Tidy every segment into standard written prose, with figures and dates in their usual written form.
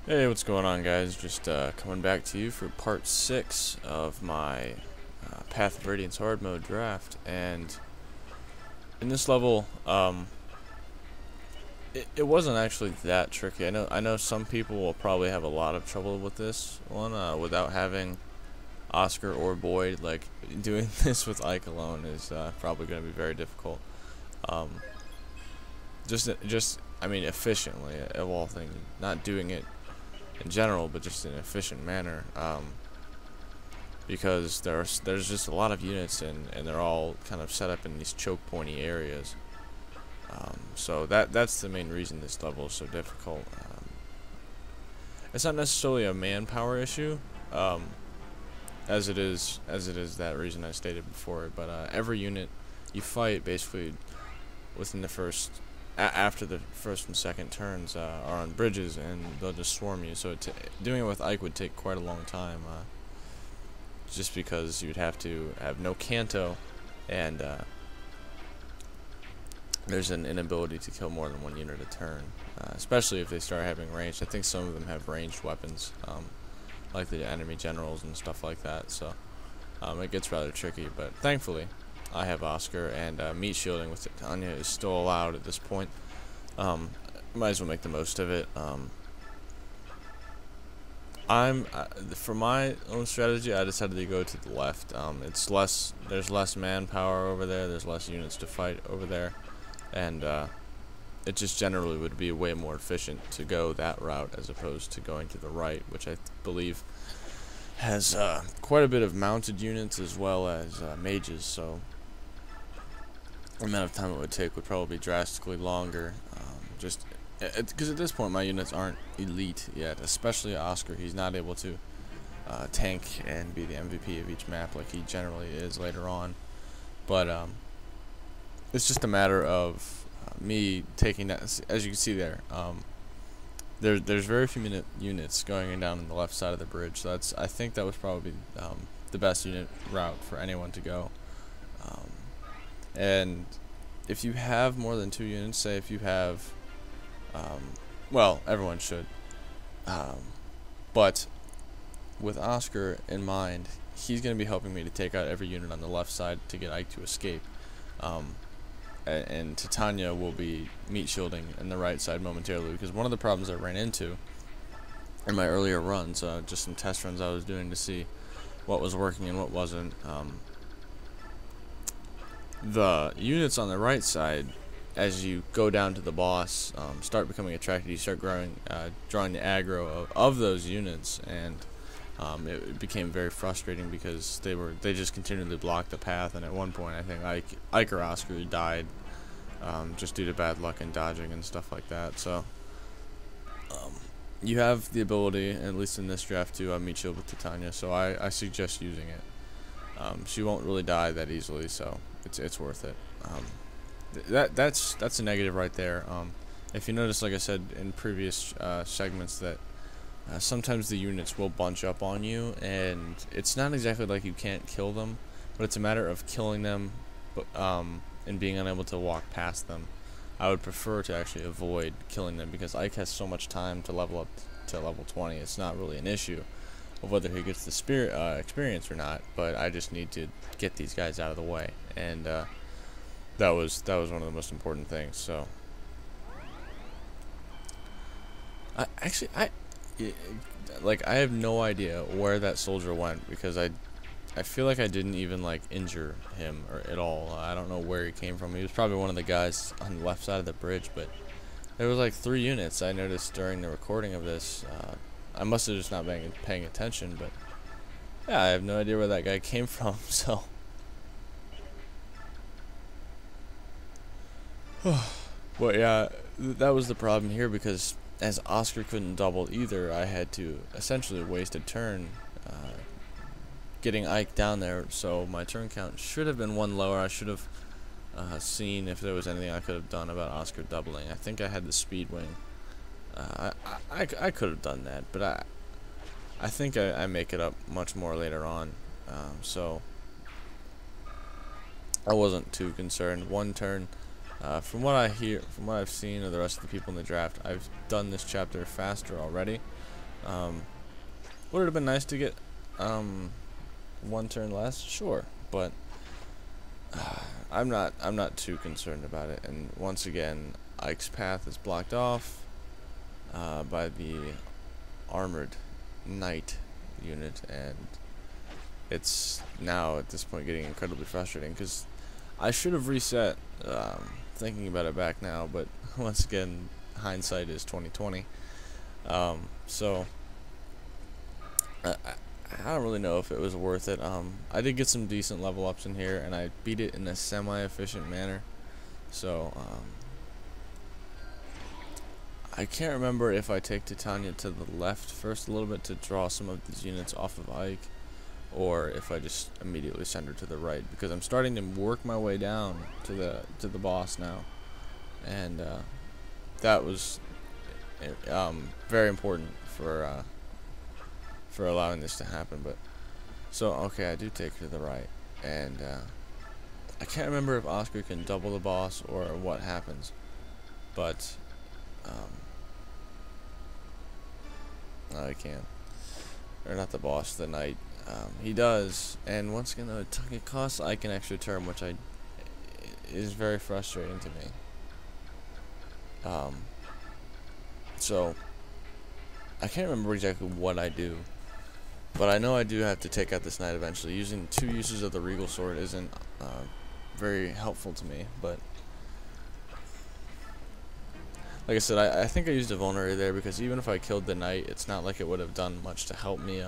Hey, what's going on, guys? Just coming back to you for part 6 of my Path of Radiance hard mode draft. And in this level, it wasn't actually that tricky. I know some people will probably have a lot of trouble with this one without having Oscar or Boyd. Like, doing this with Ike alone is probably going to be very difficult. Um, I mean, efficiently, of all things. Not doing it in general, but just in an efficient manner, because there's just a lot of units, and they're all kind of set up in these choke pointy areas. So that's the main reason this level is so difficult. It's not necessarily a manpower issue, as it is that reason I stated before. But every unit you fight basically within the first after the first and second turns are on bridges, and they'll just swarm you. So doing it with Ike would take quite a long time, just because you'd have to have no Canto, and there's an inability to kill more than one unit a turn, especially if they start having ranged. I think some of them have ranged weapons, like the enemy generals and stuff like that. So it gets rather tricky, but thankfully I have Oscar, and meat shielding with Titania is still allowed at this point. Might as well make the most of it. For my own strategy, I decided to go to the left. There's less manpower over there, there's less units to fight over there, and it just generally would be way more efficient to go that route as opposed to going to the right, which I believe has quite a bit of mounted units as well as mages, so the amount of time it would take would probably be drastically longer. Just because at this point my units aren't elite yet, especially Oscar. He's not able to tank and be the MVP of each map like he generally is later on. But it's just a matter of me taking that. As you can see there, there's very few units going down on the left side of the bridge. So I think that was probably the best unit route for anyone to go. And if you have more than 2 units, say if you have, well, everyone should, but with Oscar in mind, he's going to be helping me to take out every unit on the left side to get Ike to escape, and Titania will be meat shielding in the right side momentarily, because one of the problems I ran into in my earlier runs, just some test runs I was doing to see what was working and what wasn't, the units on the right side, as you go down to the boss, start becoming attracted. You start drawing the aggro of those units, and it became very frustrating because they just continually blocked the path. And at one point, I think Ike or Oscar died just due to bad luck and dodging and stuff like that. So you have the ability, at least in this draft, to meat shield with Titania. So I suggest using it. She won't really die that easily, so it's worth it. That's a negative right there. If you notice, like I said in previous segments, that sometimes the units will bunch up on you, and it's not exactly like you can't kill them, but it's a matter of killing them, and being unable to walk past them. I would prefer to actually avoid killing them, because Ike has so much time to level up to level 20. It's not really an issue of whether he gets the spirit experience or not, but I just need to get these guys out of the way, and that was one of the most important things. So I have no idea where that soldier went, because I feel like I didn't even injure him at all. I don't know where he came from. He was probably one of the guys on the left side of the bridge, but there was 3 units I noticed during the recording of this. I must have just not been paying attention, but yeah, I have no idea where that guy came from, so. But yeah, that was the problem here, because as Oscar couldn't double either, I had to essentially waste a turn getting Ike down there, so my turn count should have been 1 lower. I should have seen if there was anything I could have done about Oscar doubling. I think I had the speed wing. I could have done that, but I think I make it up much more later on, so I wasn't too concerned. 1 turn. From what I've seen of the rest of the people in the draft, I've done this chapter faster already, Would it have been nice to get one turn less? Sure, but I'm not too concerned about it. And once again, Ike's path is blocked off by the armored knight unit, and it's now at this point getting incredibly frustrating because I should have reset. Thinking about it back now, but once again, hindsight is 2020. So I don't really know if it was worth it. I did get some decent level ups in here, and I beat it in a semi-efficient manner. So I can't remember if I take Titania to the left first a little bit to draw some of these units off of Ike, or if I just immediately send her to the right, because I'm starting to work my way down to the boss now, and that was very important for allowing this to happen. But so okay, I do take her to the right, and I can't remember if Oscar can double the boss or what happens, but no, he can, or not the boss, the knight. He does, and once again, it costs Ike an extra turn, which is very frustrating to me. So I can't remember exactly what I do, but I know I do have to take out this knight eventually. Using 2 uses of the Regal Sword isn't very helpful to me, but like I said, I think I used a vulnerary there because even if I killed the knight, it's not like it would have done much to help me.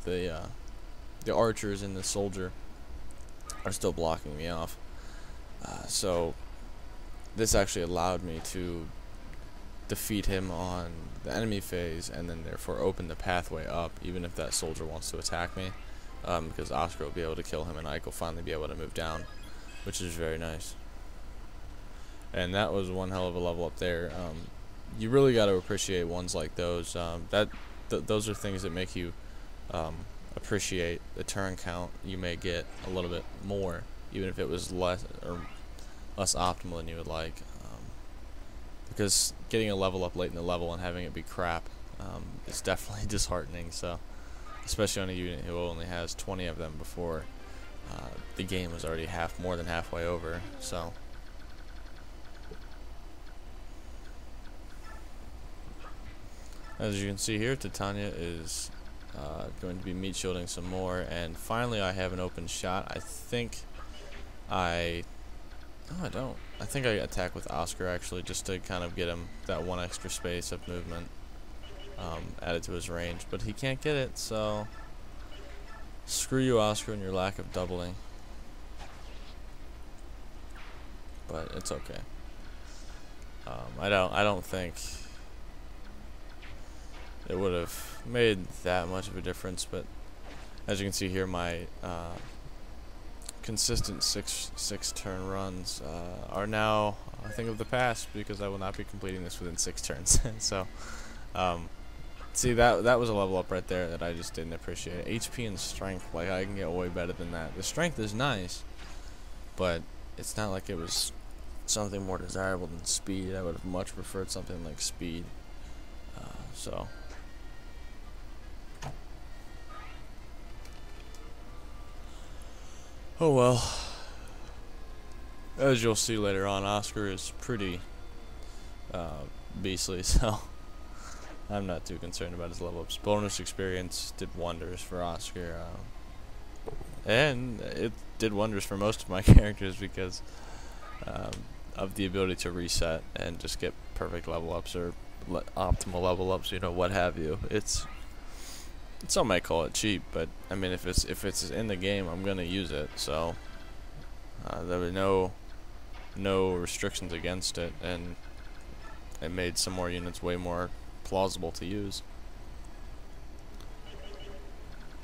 The archers and the soldier are still blocking me off. So this actually allowed me to defeat him on the enemy phase, and then therefore open the pathway up, even if that soldier wants to attack me, because Oscar will be able to kill him, and Ike will finally be able to move down, which is very nice. And that was one hell of a level up there. You really got to appreciate ones like those. Those are things that make you appreciate the turn count you may get a little bit more, even if it was less optimal than you would like. Because getting a level up late in the level and having it be crap is definitely disheartening. So, especially on a unit who only has 20 of them before the game was already more than halfway over. So. As you can see here, Titania is going to be meat shielding some more, and finally I have an open shot. I think no, I don't. I think I attack with Oscar actually, just to kind of get him that 1 extra space of movement added to his range, but he can't get it, so screw you, Oscar, and your lack of doubling. But it's okay. I don't think it would have made that much of a difference, but as you can see here, my consistent six turn runs are now a thing of the past, because I will not be completing this within 6 turns. So see, that was a level up right there that I just didn't appreciate. HP and strength, like, I can get way better than that. The strength is nice, but it's not like it was something more desirable than speed. I would have much preferred something like speed. So oh well. As you'll see later on, Oscar is pretty beastly, so I'm not too concerned about his level ups. Bonus experience did wonders for Oscar, and it did wonders for most of my characters because of the ability to reset and just get perfect level ups or optimal level ups, you know, what have you. Some might call it cheap, but I mean, if it's in the game, I'm gonna use it. So there were no restrictions against it, and it made some more units way more plausible to use.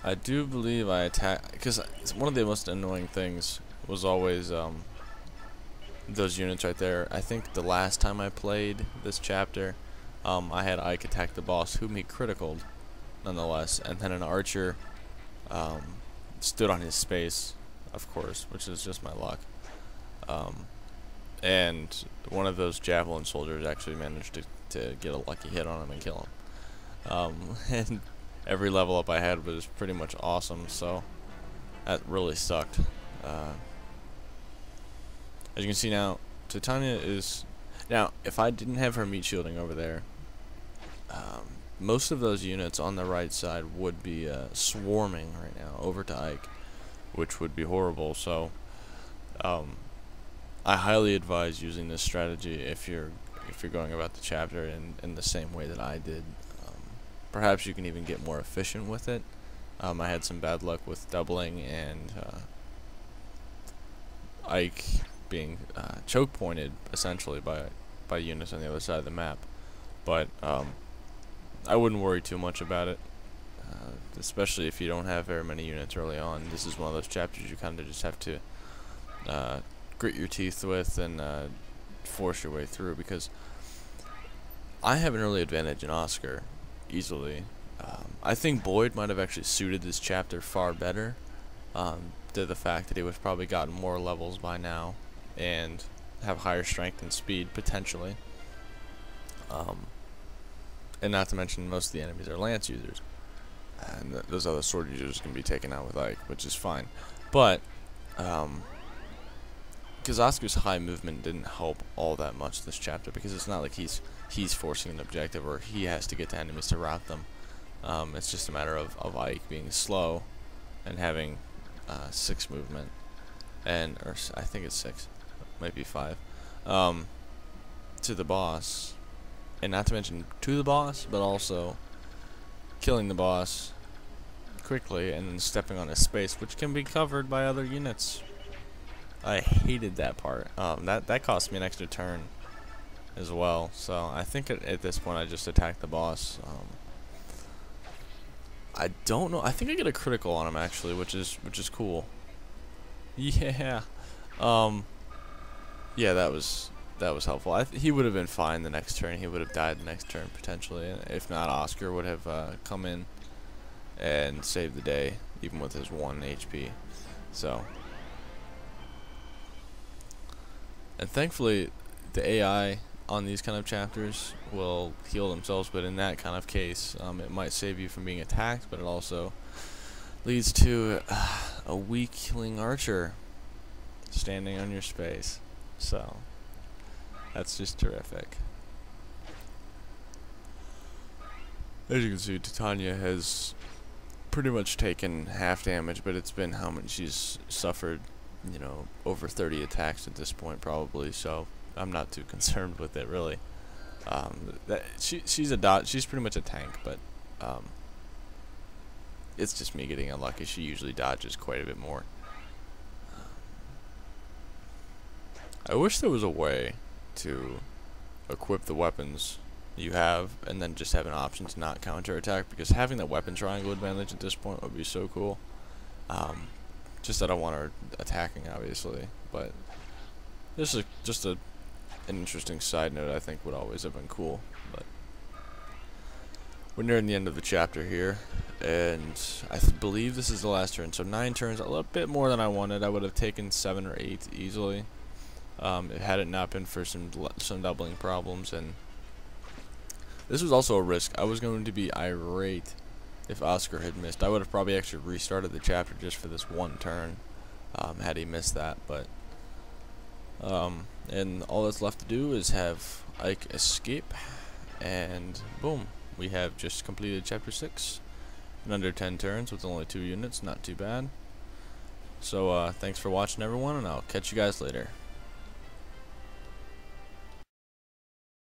I do believe I attack, because one of the most annoying things was always those units right there. I think the last time I played this chapter, I had Ike attack the boss, whom he criticaled nonetheless, and then an archer stood on his space, of course, which is just my luck. And one of those javelin soldiers actually managed to get a lucky hit on him and kill And every level up I had was pretty much awesome, so that really sucked. As you can see now, Titania is... Now, if I didn't have her meat shielding over there, most of those units on the right side would be swarming right now over to Ike, which would be horrible. So I highly advise using this strategy if you're going about the chapter in the same way that I did. Perhaps you can even get more efficient with it. I had some bad luck with doubling and Ike being choke pointed essentially by units on the other side of the map, but I wouldn't worry too much about it, especially if you don't have very many units early on. This is one of those chapters you kind of just have to grit your teeth with and force your way through, because I have an early advantage in Oscar easily. I think Boyd might have actually suited this chapter far better, to the fact that he would have probably gotten more levels by now and have higher strength and speed potentially. And not to mention most of the enemies are lance users, and those other sword users can be taken out with Ike, which is fine. But because Oscar's high movement didn't help all that much this chapter, because it's not like he's forcing an objective or he has to get to enemies to rout them. It's just a matter of Ike being slow and having 6 movement, or I think it's 6, might be 5, to the boss. And not to mention to the boss, but also killing the boss quickly and then stepping on his space, which can be covered by other units. I hated that part. That cost me an extra turn as well. So I think at this point I just attacked the boss. I don't know. I think I get a critical on him actually, which is cool. Yeah. Yeah, that was helpful. He would have been fine the next turn. He would have died the next turn potentially, and if not, Oscar would have come in and saved the day, even with his 1 HP. So, and thankfully, the AI on these kind of chapters will heal themselves. But in that kind of case, it might save you from being attacked, but it also leads to a weak killing archer standing on your space. So that's just terrific. As you can see, Titania has pretty much taken half damage, but it's been how much she's suffered, you know, over 30 attacks at this point probably, so I'm not too concerned with it really. She's pretty much a tank, but it's just me getting unlucky. She usually dodges quite a bit more. I wish there was a way to equip the weapons you have and then just have an option to not counter attack, because having that weapon triangle advantage at this point would be so cool. Just that I want her attacking obviously, but this is just an interesting side note I think would always have been cool. But we're nearing the end of the chapter here, and I believe this is the last turn, so 9 turns, a little bit more than I wanted. I would have taken 7 or 8 easily. Had it not been for some doubling problems, and this was also a risk. I was going to be irate if Oscar had missed. I would have probably actually restarted the chapter just for this 1 turn, had he missed that. But and all that's left to do is have Ike escape, and boom, we have just completed chapter 6 in under 10 turns with only 2 units. Not too bad. So thanks for watching everyone, and I'll catch you guys later.